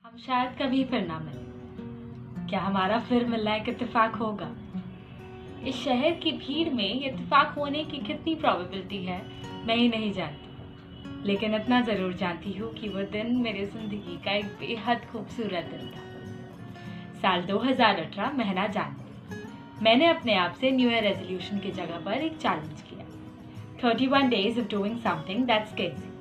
हम शायद कभी फिर ना मिलें। क्या हमारा फिर मिलना एक इत्तेफाक होगा? इस शहर की भीड़ में ये इत्तेफाक होने की कितनी प्रोबेबिलिटी है मैं ही नहीं जानती, लेकिन इतना ज़रूर जानती हूँ कि वो दिन मेरी ज़िंदगी का एक बेहद खूबसूरत दिन था। साल 2018 महीना जनवरी। मैंने अपने आप से न्यू ईयर रेजोल्यूशन की जगह पर एक चैलेंज किया, 31 days of doing something that scares you।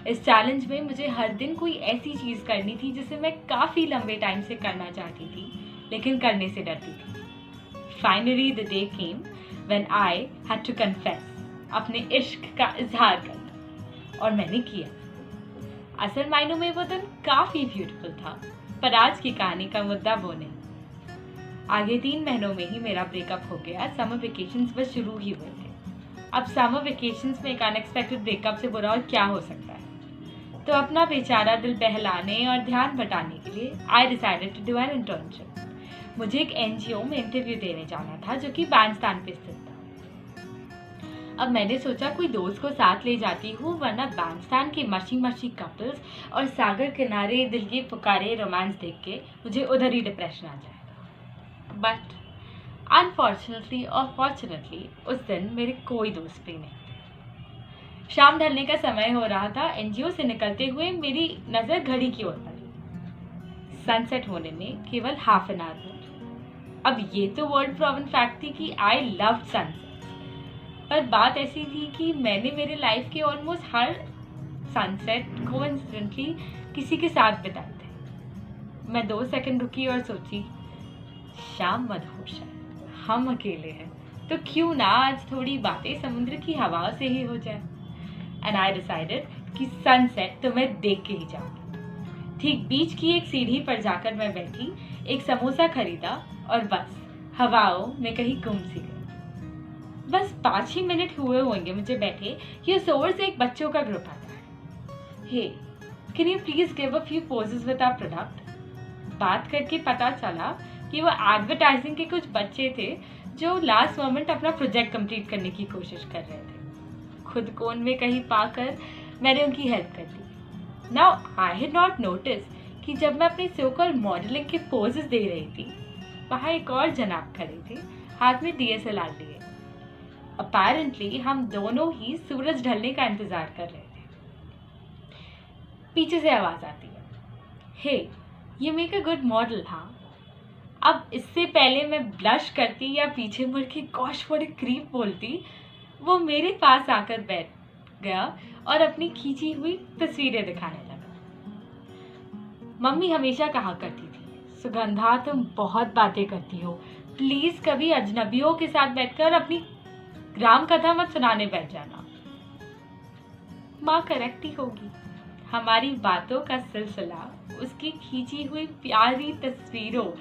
इस चैलेंज में मुझे हर दिन कोई ऐसी चीज़ करनी थी जिसे मैं काफ़ी लंबे टाइम से करना चाहती थी लेकिन करने से डरती थी। Finally the day came when I had to confess, अपने इश्क का इजहार करना, और मैंने किया। असल मायनों में वो दिन काफ़ी ब्यूटीफुल था, पर आज की कहानी का मुद्दा वो नहीं। आगे 3 महीनों में ही मेरा ब्रेकअप हो गया। समर वेकेशंस बस शुरू ही हुए थे। अब समर वेकेशंस में एक अनएक्सपेक्टेड ब्रेकअप से बुरा और क्या हो सकता है? तो अपना बेचारा दिल बहलाने और ध्यान बटाने के लिए I decided to do an internship. मुझे एक एनजीओ में इंटरव्यू देने जाना था जो कि बैंडस्टैंड पे स्थित था। अब मैंने सोचा कोई दोस्त को साथ ले जाती हूँ, वरना बैंडस्टैंड के मशी मशी कपल्स और सागर किनारे दिल के पुकारे रोमांस देख के मुझे उधर ही डिप्रेशन आ जाएगा। बट अनफॉर्चुनेटली और फॉर्चुनेटली उस दिन मेरे कोई दोस्त भी नहीं। शाम ढलने का समय हो रहा था। एनजीओ से निकलते हुए मेरी नजर घड़ी की ओर पड़ी। सनसेट होने में केवल हाफ एन आवर था। अब ये तो वर्ल्ड प्रूवन फैक्ट थी कि आई लव सनसेट, पर बात ऐसी थी कि मैंने मेरे लाइफ के ऑलमोस्ट हर सनसेट कोइंसिडेंटली किसी के साथ बिताए थे। मैं 2 सेकंड रुकी और सोची, शाम मदहोश है, हम अकेले हैं, तो क्यों ना आज थोड़ी बातें समुद्र की हवा से ही हो जाए। एंड आई डिसाइडेड कि सनसेट तो मैं देख के ही जाऊंगी। ठीक बीच की एक सीढ़ी पर जाकर मैं बैठी, एक समोसा खरीदा और बस हवाओं में कहीं गुम सी गई। बस 5 ही मिनट हुए होंगे मुझे बैठे कि शोर से एक बच्चों का ग्रुप आता है। Hey, can you please give a few poses with our product? बात करके पता चला कि वो एडवर्टाइजिंग के कुछ बच्चे थे जो लास्ट मोमेंट अपना प्रोजेक्ट कंप्लीट करने की कोशिश कर रहे थे। खुद को उनमें कहीं पाकर मैंने उनकी हेल्प कर दी। Now I had not notice कि जब मैं अपनी सो कॉल्ड मॉडलिंग के पोजेस दे रही थी, वहाँ एक और जनाब खड़े थे, हाथ में DSLR लिए। अपैरेंटली हम दोनों ही सूरज ढलने का इंतजार कर रहे थे। पीछे से आवाज आती है, hey, you make a good model. हाँ। अब इससे पहले मैं ब्लश करती या पीछे मुड़ के गॉश व्हाट अ क्रीप बोलती, वो मेरे पास आकर बैठ गया और अपनी खींची हुई तस्वीरें दिखाने लगा। मम्मी हमेशा कहा करती थी, सुगंधा तुम बहुत बातें करती हो, प्लीज कभी अजनबियों के साथ बैठकर अपनी राम कथा मत सुनाने बैठ जाना। माँ करेक्ट ही होगी। हमारी बातों का सिलसिला उसकी खींची हुई प्यारी तस्वीरों,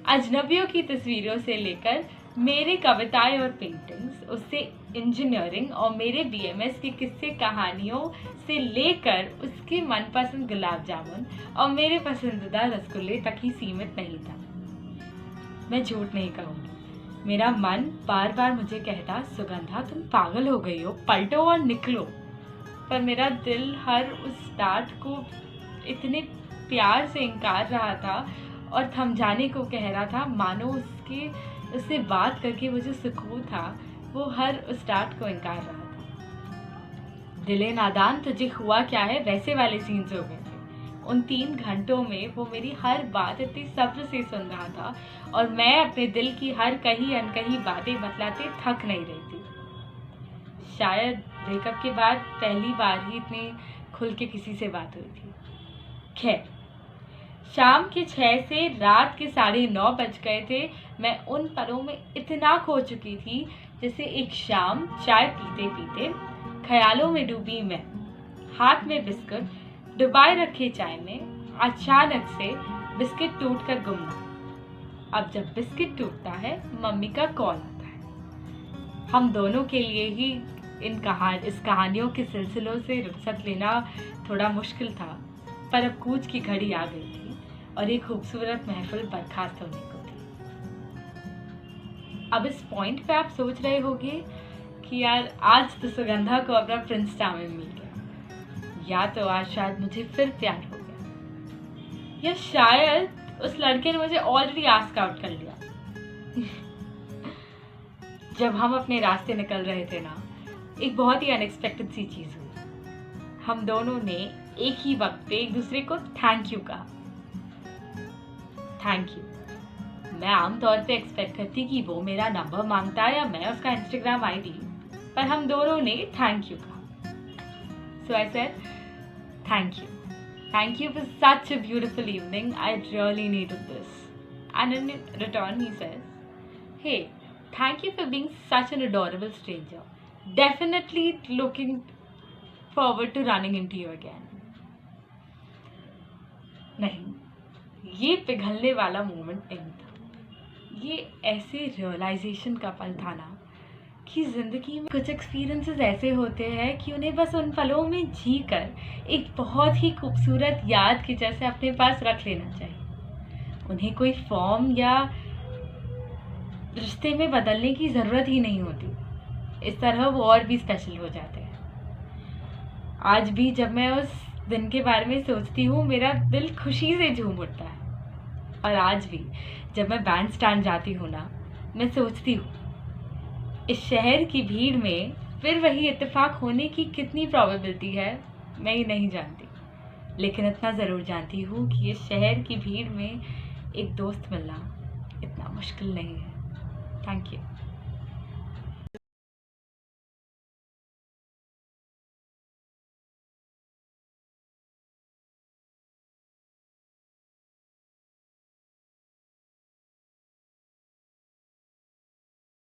अजनबियों की तस्वीरों से लेकर मेरे कविताएं और पेंटिंग्स, उससे इंजीनियरिंग और मेरे BMS के किस्से कहानियों से लेकर उसके मनपसंद गुलाब जामुन और मेरे पसंदीदा रसगुल्ले तक ही सीमित नहीं था। मैं झूठ नहीं कहूँगी, मेरा मन बार बार मुझे कहता, सुगंधा तुम पागल हो गई हो, पलटो और निकलो। पर मेरा दिल हर उस डांट को इतने प्यार से इनकार रहा था और समझाने को कह रहा था, मानो उससे बात करके मुझे सुकून था, वो हर उस डांट को इनकार रहा था। दिले नादान तुझे हुआ क्या है, वैसे वाले सीन्स हो गए थे। उन 3 घंटों में वो मेरी हर बात इतनी सब्र से सुन रहा था और मैं अपने दिल की हर कही अनकही बातें बतलाते थक नहीं रही थी। शायद ब्रेकअप के बाद पहली बार ही इतनी खुल के किसी से बात हुई थी। खैर, शाम के 6 से रात के 9:30 बज गए थे। मैं उन पलों में इतना खो चुकी थी जैसे एक शाम चाय पीते पीते ख्यालों में डूबी मैं, हाथ में बिस्कुट डुबाए रखे चाय में, अचानक से बिस्किट टूटकर गुमना। अब जब बिस्किट टूटता है, मम्मी का कॉल आता है। हम दोनों के लिए ही इस कहानियों के सिलसिलों से रुखसत लेना थोड़ा मुश्किल था, पर अब कूच की घड़ी आ गई थी और एक खूबसूरत महफिल बर्खास्त होने को थी। अब इस पॉइंट पे आप सोच रहे होंगे कि यार आज तो सुगंधा को अपना प्रिंस चार्मिंग मिल गया, या तो आज शायद मुझे फिर प्यार हो गया। या शायद उस लड़के ने मुझे ऑलरेडी आस्क आउट कर लिया। जब हम अपने रास्ते निकल रहे थे ना, एक बहुत ही अनएक्सपेक्टेड सी चीज हुई। हम दोनों ने एक ही वक्त पे एक दूसरे को थैंक यू कहा। Thank you. मैं आमतौर पे एक्सपेक्ट करती कि वो मेरा नंबर मांगता या मैं उसका इंस्टाग्राम आईडी, पर हम दोनों ने थैंक यू कहा। So I said thank you. Thank you for such a beautiful evening. I really needed this. And in return, he says, hey, thank you for being such an adorable stranger. Definitely looking forward to running into you again. नहीं, ये पिघलने वाला moment नहीं था। ये ऐसे realisation का पल था ना कि ज़िंदगी में कुछ एक्सपीरियंसेस ऐसे होते हैं कि उन्हें बस उन पलों में जी कर एक बहुत ही खूबसूरत याद की जैसे अपने पास रख लेना चाहिए। उन्हें कोई फॉर्म या रिश्ते में बदलने की ज़रूरत ही नहीं होती। इस तरह वो और भी स्पेशल हो जाते हैं। आज भी जब मैं उस दिन के बारे में सोचती हूँ, मेरा दिल खुशी से झूम उठता है। और आज भी जब मैं बैंड स्टैंड जाती हूँ ना, मैं सोचती हूँ इस शहर की भीड़ में फिर वही इत्तेफाक होने की कितनी प्रोबेबिलिटी है, मैं ही नहीं जानती। लेकिन इतना ज़रूर जानती हूँ कि इस शहर की भीड़ में एक दोस्त मिलना इतना मुश्किल नहीं है। Thank you.